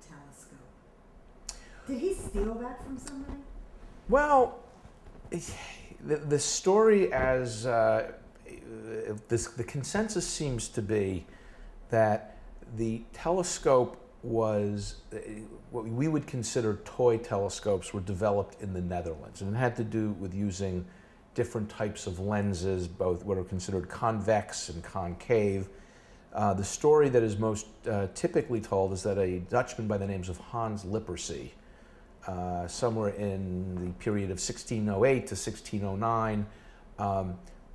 telescope. Did he steal that from somebody? Well, the story as the consensus seems to be that the telescope was what we would consider toy telescopes were developed in the Netherlands, and it had to do with using different types of lenses, both what are considered convex and concave. The story that is most typically told is that a Dutchman by the names of Hans Lippershey, somewhere in the period of 1608 to 1609,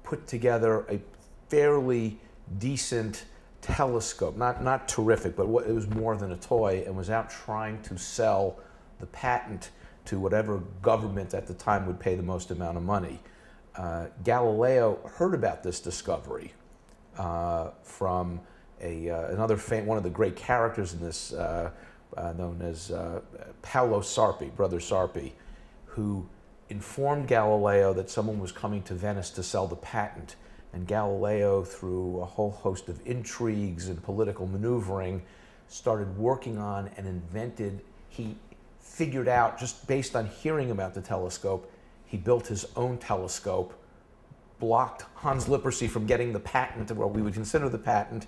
put together a fairly decent telescope, not terrific, but it was more than a toy, and was out trying to sell the patent to whatever government at the time would pay the most amount of money. Galileo heard about this discovery from another one of the great characters in this, known as Paolo Sarpi, Brother Sarpi, who informed Galileo that someone was coming to Venice to sell the patent. And Galileo, through a whole host of intrigues and political maneuvering, started working on and invented. He figured out, just based on hearing about the telescope, he built his own telescope, blocked Hans Lippershey from getting the patent, or what we would consider the patent,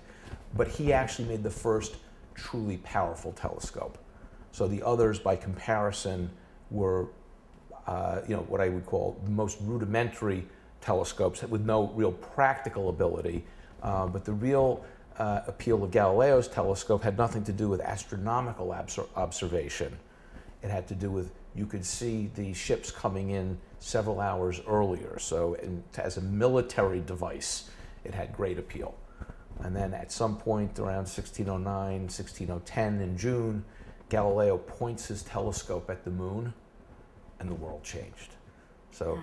but he actually made the first truly powerful telescope. So the others, by comparison, were what I would call the most rudimentary telescopes with no real practical ability. But the real appeal of Galileo's telescope had nothing to do with astronomical observation. It had to do with, you could see the ships coming in several hours earlier. So as a military device, it had great appeal. And then at some point around 1609, 1610 in June, Galileo points his telescope at the moon, and the world changed. So,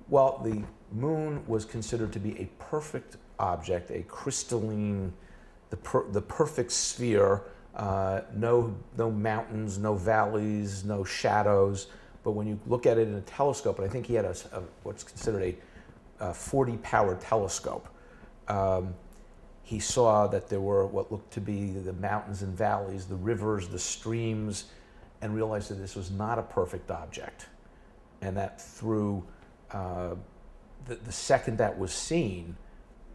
well, the moon was considered to be a perfect object, a crystalline, the perfect sphere, no mountains, no valleys, no shadows. But when you look at it in a telescope, and I think he had what's considered a 40-power telescope, he saw that there were what looked to be the mountains and valleys, the rivers, the streams, and realized that this was not a perfect object. And that through the second that was seen,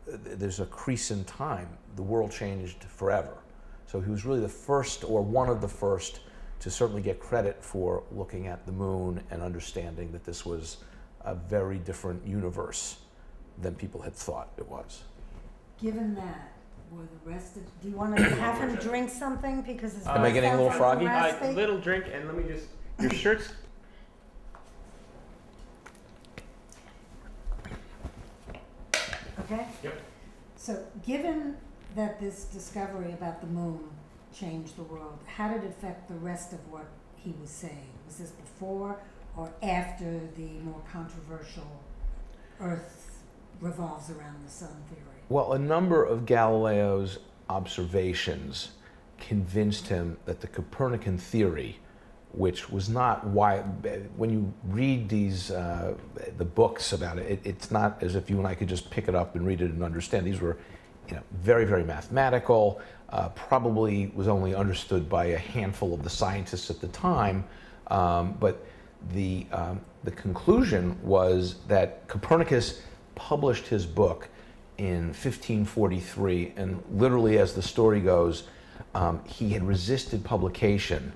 there's a crease in time. The world changed forever. So he was really the first, or one of the first, to certainly get credit for looking at the moon and understanding that this was a very different universe than people had thought it was. Given that, were the rest of, do you want to have him drink something? Because his am I getting a little froggy? Little drink, and let me just, your shirt's. Okay? Yep. So given that this discovery about the moon changed the world, how did it affect the rest of what he was saying? Was this before or after the more controversial Earth revolves around the sun theory? Well, a number of Galileo's observations convinced him that the Copernican theory, which was not why, when you read these, the books about it, it's not as if you and I could just pick it up and read it and understand. These were, very, very mathematical, probably was only understood by a handful of the scientists at the time, but the conclusion was that Copernicus published his book in 1543, and literally, as the story goes, he had resisted publication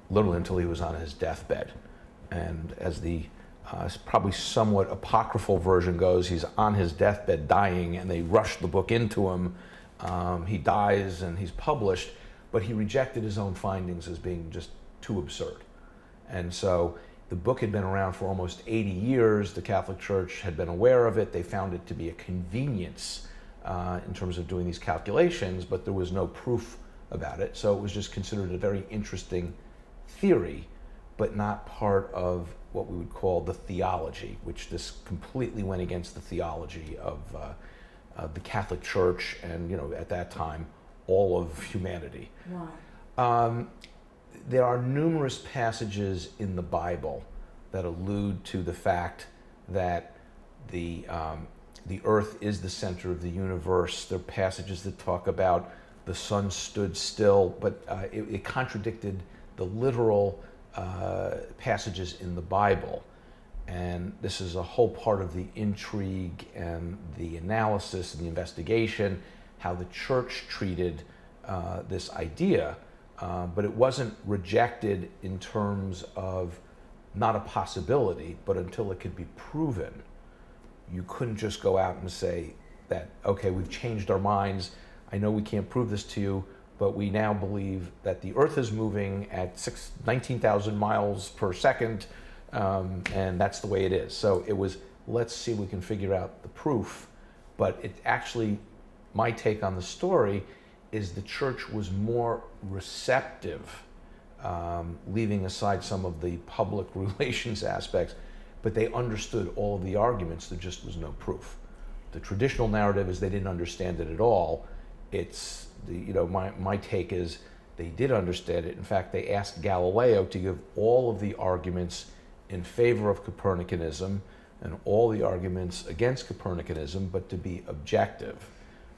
literally until he was on his deathbed. And as the probably somewhat apocryphal version goes, he's on his deathbed dying, and they rush the book into him. He dies and he's published, but he rejected his own findings as being just too absurd. And so the book had been around for almost 80 years. The Catholic Church had been aware of it. They found it to be a convenience in terms of doing these calculations, but there was no proof about it. So it was just considered a very interesting theory, but not part of what we would call the theology, which this completely went against the theology of the Catholic Church and, at that time, all of humanity. Why? There are numerous passages in the Bible that allude to the fact that the earth is the center of the universe. There are passages that talk about the sun stood still, but it contradicted the literal passages in the Bible. And this is a whole part of the intrigue and the analysis and the investigation, how the church treated this idea, but it wasn't rejected in terms of not a possibility, but until it could be proven. You couldn't just go out and say that, okay, we've changed our minds. I know we can't prove this to you, but we now believe that the Earth is moving at 19,000 miles per second, and that's the way it is. So it was, let's see if we can figure out the proof. But it actually, my take on the story is the church was more receptive, leaving aside some of the public relations aspects, but they understood all of the arguments. There just was no proof. The traditional narrative is they didn't understand it at all. It's, my take is they did understand it. In fact, they asked Galileo to give all of the arguments in favor of Copernicanism and all the arguments against Copernicanism, but to be objective.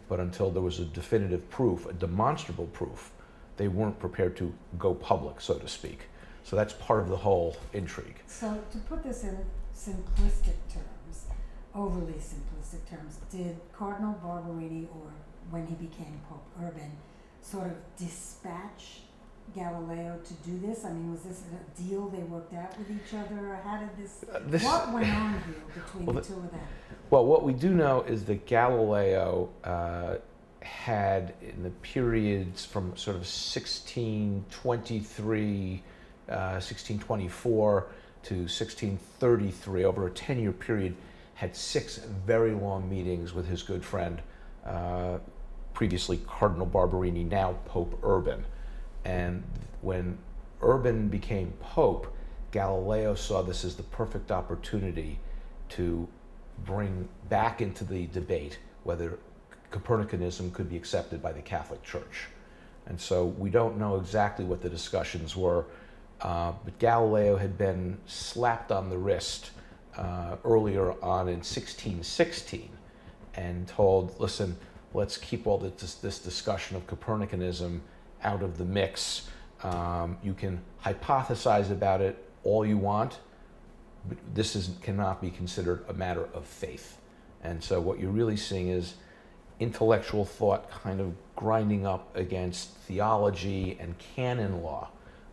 But until there was a definitive proof, a demonstrable proof, they weren't prepared to go public, so to speak. So that's part of the whole intrigue. So to put this in simplistic terms, overly simplistic terms, did Cardinal Barberini, or when he became Pope Urban, sort of dispatch Galileo to do this? I mean, was this a deal they worked out with each other, or how did this what went on here between the two of them? Well, what we do know is that Galileo had, in the periods from sort of 1623, 1624 to 1633, over a 10-year period, had 6 very long meetings with his good friend, previously Cardinal Barberini, now Pope Urban. And when Urban became Pope, Galileo saw this as the perfect opportunity to bring back into the debate whether Copernicanism could be accepted by the Catholic Church. And so we don't know exactly what the discussions were, but Galileo had been slapped on the wrist earlier on in 1616 and told, listen, let's keep all this discussion of Copernicanism out of the mix. You can hypothesize about it all you want, but this cannot be considered a matter of faith. And so what you're really seeing is intellectual thought kind of grinding up against theology and canon law.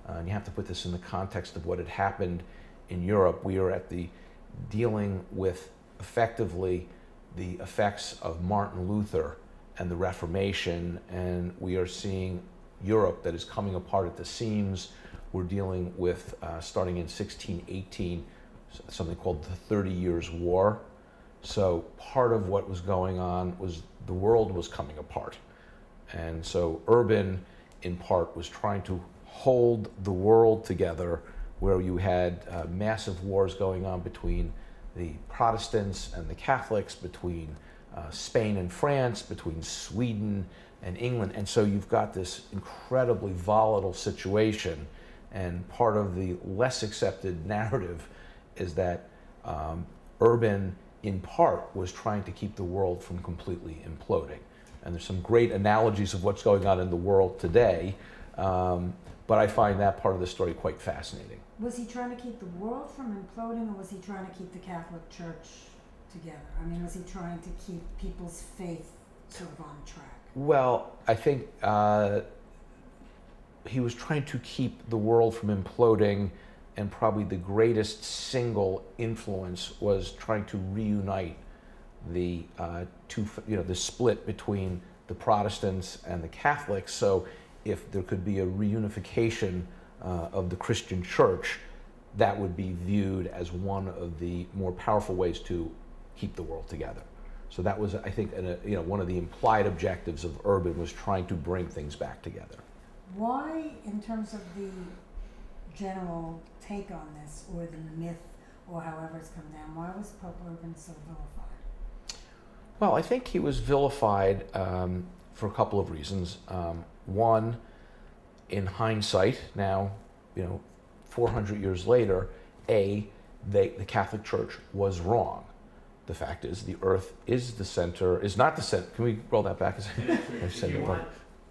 And you have to put this in the context of what had happened in Europe. We are dealing with effectively the effects of Martin Luther and the Reformation, and we are seeing Europe that is coming apart at the seams. We're dealing with, starting in 1618, something called the 30 Years' War. So part of what was going on was the world was coming apart. And so Urban, in part, was trying to hold the world together, where you had massive wars going on between the Protestants and the Catholics, between Spain and France, between Sweden and England. And so you've got this incredibly volatile situation. And part of the less accepted narrative is that Urban, in part, was trying to keep the world from completely imploding. And there's some great analogies of what's going on in the world today, but I find that part of the story quite fascinating. Was he trying to keep the world from imploding, or was he trying to keep the Catholic Church together? I mean, was he trying to keep people's faith sort of on track? Well, I think he was trying to keep the world from imploding, and probably the greatest single influence was trying to reunite the the split between the Protestants and the Catholics. So if there could be a reunification of the Christian Church, that would be viewed as one of the more powerful ways to keep the world together. So that was, I think, one of the implied objectives of Urban, was trying to bring things back together. Why, in terms of the general take on this, or the myth, or however it's come down, why was Pope Urban so vilified? Well, I think he was vilified for a couple of reasons. One, in hindsight, now 400 years later, the Catholic Church was wrong. The fact is, the Earth is the center, is not the center. Can we roll that back a second?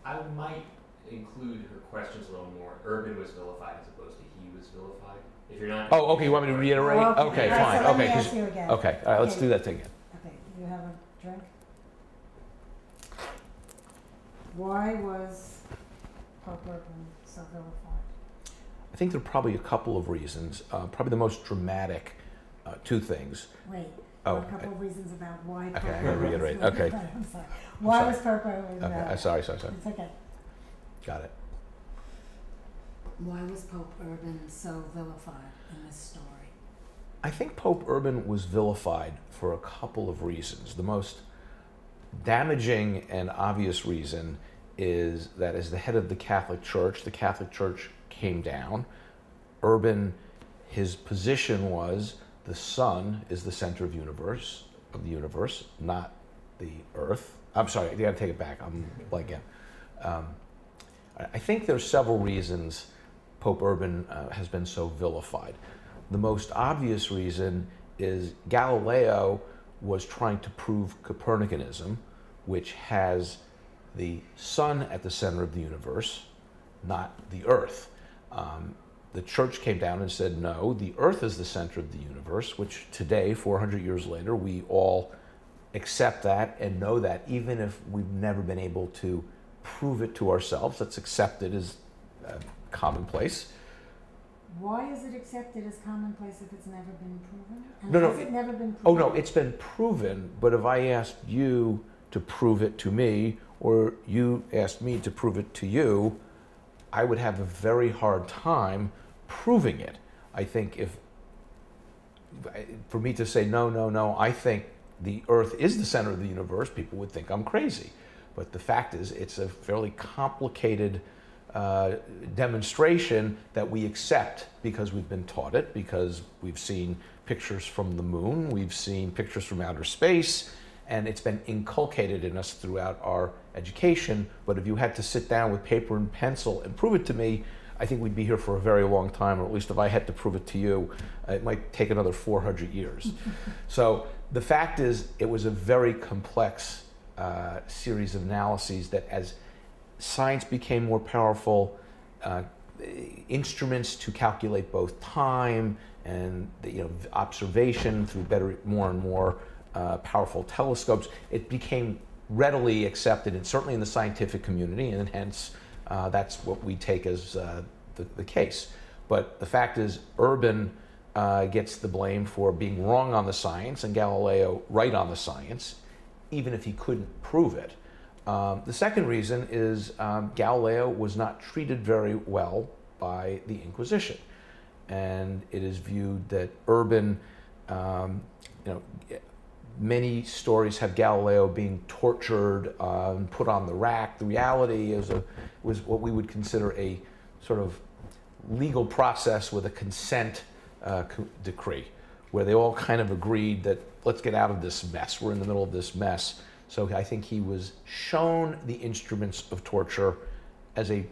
I might include her questions a little more. Urban was vilified as opposed to he was vilified. If you're not. Oh, okay. You want me to reiterate? Oh, Okay, All right, fine. so let Okay, me 'cause- ask you again. okay. All right, let's Okay. do that thing again. Okay, you have a drink? Why was Pope Urban so vilified? I think there are probably a couple of reasons. Probably the most dramatic, two things. Wait, Oh, a couple of reasons about why Pope okay, I Urban gotta was reiterate. vilified. Okay. I'm sorry. Why sorry. was Pope Urban Okay, vilified? sorry. It's okay. Got it. Why was Pope Urban so vilified in this story? I think Pope Urban was vilified for a couple of reasons. The most damaging and obvious reason is that as the head of the Catholic Church came down. Urban, his position was the sun is the center of the universe, not the earth. I'm sorry, you gotta take it back. I'm blanking. I think there's several reasons Pope Urban has been so vilified. The most obvious reason is Galileo was trying to prove Copernicanism, which has the sun at the center of the universe, not the earth. The church came down and said, no, the earth is the center of the universe, which today, 400 years later, we all accept that and know that, even if we've never been able to prove it to ourselves. That's accepted as commonplace. Why is it accepted as commonplace if it's never been proven? And No, no, has it never been proven? Oh, no, it's been proven, but if I asked you to prove it to me, or you asked me to prove it to you, I would have a very hard time proving it. I think for me to say, no, I think the earth is the center of the universe, people would think I'm crazy. But the fact is, it's a fairly complicated demonstration that we accept because we've been taught it, because we've seen pictures from the moon, we've seen pictures from outer space, and it's been inculcated in us throughout our education. But if you had to sit down with paper and pencil and prove it to me, I think we'd be here for a very long time, or at least if I had to prove it to you, it might take another 400 years. So the fact is, it was a very complex series of analyses that as science became more powerful, instruments to calculate both time and observation through more and more powerful telescopes, it became readily accepted, and certainly in the scientific community, and hence that's what we take as the case. But the fact is, Urban gets the blame for being wrong on the science and Galileo right on the science, even if he couldn't prove it. The second reason is Galileo was not treated very well by the Inquisition, and it is viewed that Urban, many stories have Galileo being tortured, put on the rack. The reality was what we would consider a sort of legal process with a consent decree, where they all kind of agreed that let's get out of this mess. We're in the middle of this mess. So I think he was shown the instruments of torture as a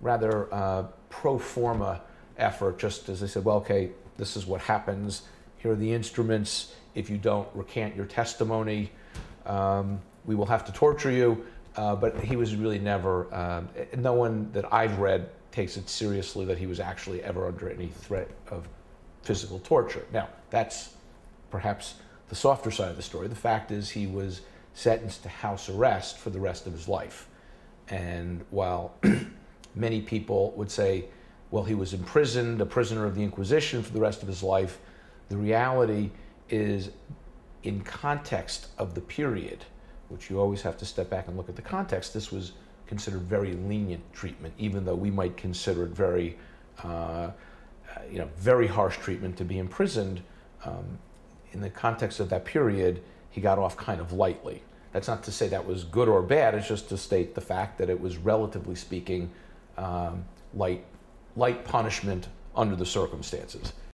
rather pro forma effort, just as they said, well, okay, this is what happens. Here are the instruments. If you don't recant your testimony, we will have to torture you. But he was really never, no one that I've read takes it seriously that he was actually ever under any threat of physical torture. Now, that's perhaps the softer side of the story. The fact is he was sentenced to house arrest for the rest of his life. And while many people would say, well, he was imprisoned, a prisoner of the Inquisition for the rest of his life, the reality is, in context of the period, which you always have to step back and look at the context, this was considered very lenient treatment, even though we might consider it very, very harsh treatment to be imprisoned. In the context of that period, he got off kind of lightly. That's not to say that was good or bad, it's just to state the fact that it was, relatively speaking, light punishment under the circumstances.